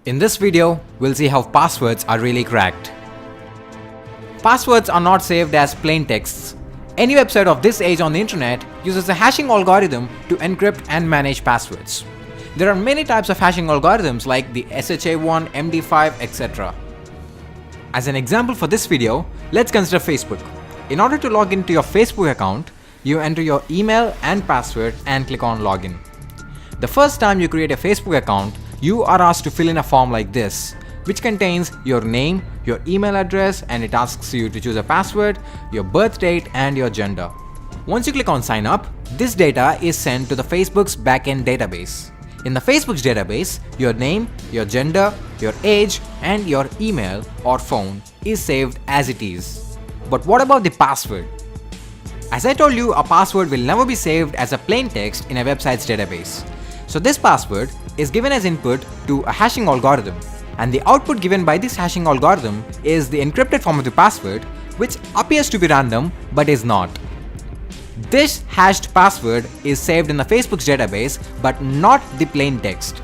In this video, we'll see how passwords are really cracked. Passwords are not saved as plain texts. Any website of this age on the internet uses a hashing algorithm to encrypt and manage passwords. There are many types of hashing algorithms like the SHA-1, MD5, etc. As an example for this video, let's consider Facebook. In order to log into your Facebook account, you enter your email and password and click on login. The first time you create a Facebook account, you are asked to fill in a form like this, which contains your name, your email address, and it asks you to choose a password, your birth date, and your gender. Once you click on sign up, this data is sent to the Facebook's backend database. In the Facebook's database, your name, your gender, your age, and your email or phone is saved as it is. But what about the password? As I told you, a password will never be saved as a plain text in a website's database. So this password is given as input to a hashing algorithm, and the output given by this hashing algorithm is the encrypted form of the password, which appears to be random but is not. This hashed password is saved in the Facebook's database but not the plain text,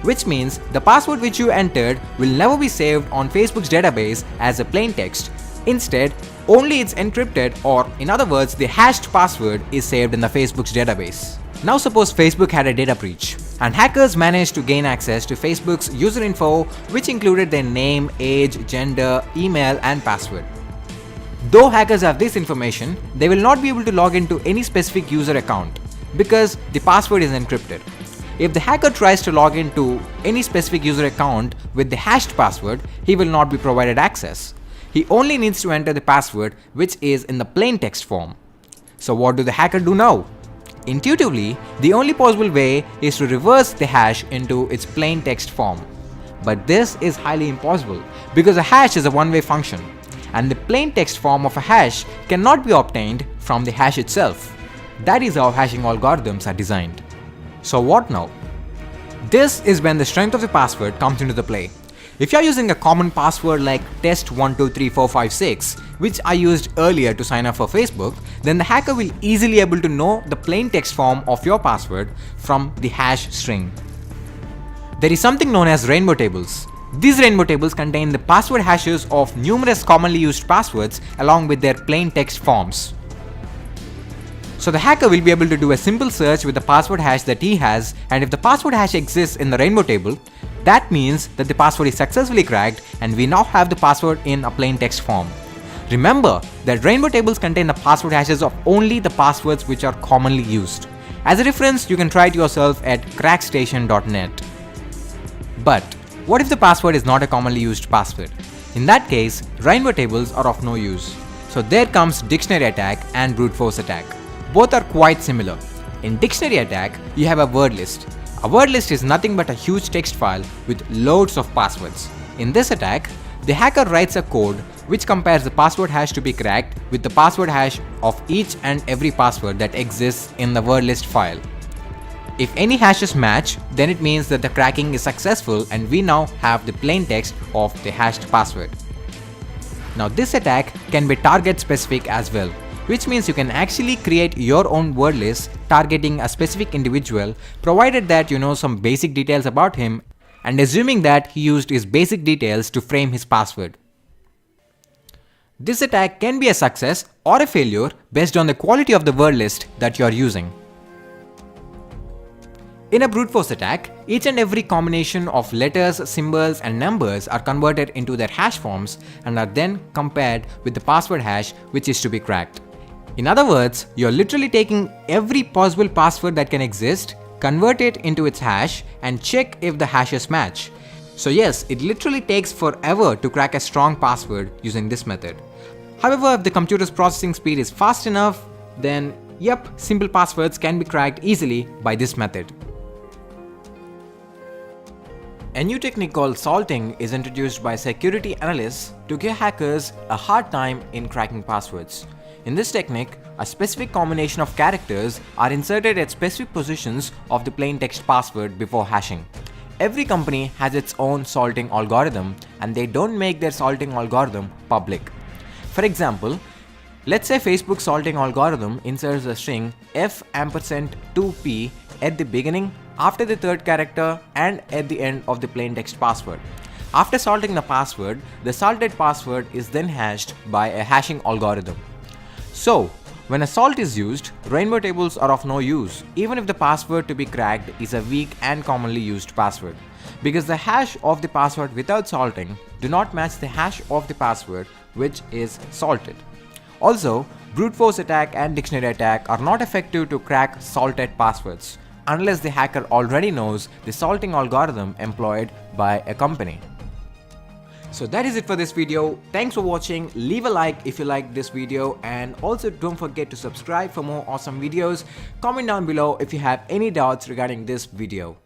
which means the password which you entered will never be saved on Facebook's database as a plain text. Instead, only its encrypted, or in other words, the hashed password is saved in the Facebook's database. Now suppose Facebook had a data breach, and hackers managed to gain access to Facebook's user info, which included their name, age, gender, email, and password. Though hackers have this information, they will not be able to log into any specific user account because the password is encrypted. If the hacker tries to log into any specific user account with the hashed password, he will not be provided access. He only needs to enter the password, which is in the plain text form. So what do the hacker do now? Intuitively, the only possible way is to reverse the hash into its plain text form. But this is highly impossible because a hash is a one-way function, and the plain text form of a hash cannot be obtained from the hash itself. That is how hashing algorithms are designed. So what now? This is when the strength of the password comes into the play. If you are using a common password like test123456, which I used earlier to sign up for Facebook, then the hacker will easily able to know the plain text form of your password from the hash string. There is something known as rainbow tables. These rainbow tables contain the password hashes of numerous commonly used passwords along with their plain text forms. So the hacker will be able to do a simple search with the password hash that he has, and if the password hash exists in the rainbow table, that means that the password is successfully cracked and we now have the password in a plain text form. Remember that rainbow tables contain the password hashes of only the passwords which are commonly used. As a reference, you can try it yourself at crackstation.net. But what if the password is not a commonly used password? In that case, rainbow tables are of no use. So there comes dictionary attack and brute force attack. Both are quite similar. In dictionary attack, you have a word list. A word list is nothing but a huge text file with loads of passwords. In this attack, the hacker writes a code which compares the password hash to be cracked with the password hash of each and every password that exists in the word list file. If any hashes match, then it means that the cracking is successful and we now have the plain text of the hashed password. Now this attack can be target specific as well, which means you can actually create your own word list targeting a specific individual, provided that you know some basic details about him and assuming that he used his basic details to frame his password. This attack can be a success or a failure based on the quality of the word list that you are using. In a brute force attack, each and every combination of letters, symbols, and numbers are converted into their hash forms and are then compared with the password hash which is to be cracked. In other words, you're literally taking every possible password that can exist, convert it into its hash, and check if the hashes match. So yes, it literally takes forever to crack a strong password using this method. However, if the computer's processing speed is fast enough, then yep, simple passwords can be cracked easily by this method. A new technique called salting is introduced by security analysts to give hackers a hard time in cracking passwords. In this technique, a specific combination of characters are inserted at specific positions of the plain text password before hashing. Every company has its own salting algorithm and they don't make their salting algorithm public. For example, let's say Facebook's salting algorithm inserts a string f ampersand 2p at the beginning, after the third character and at the end of the plaintext password. After salting the password, the salted password is then hashed by a hashing algorithm. So, when a salt is used, rainbow tables are of no use even if the password to be cracked is a weak and commonly used password, because the hash of the password without salting do not match the hash of the password which is salted. Also, brute force attack and dictionary attack are not effective to crack salted passwords unless the hacker already knows the salting algorithm employed by a company. So that is it for this video. Thanks for watching. Leave a like if you liked this video, and also don't forget to subscribe for more awesome videos. Comment down below if you have any doubts regarding this video.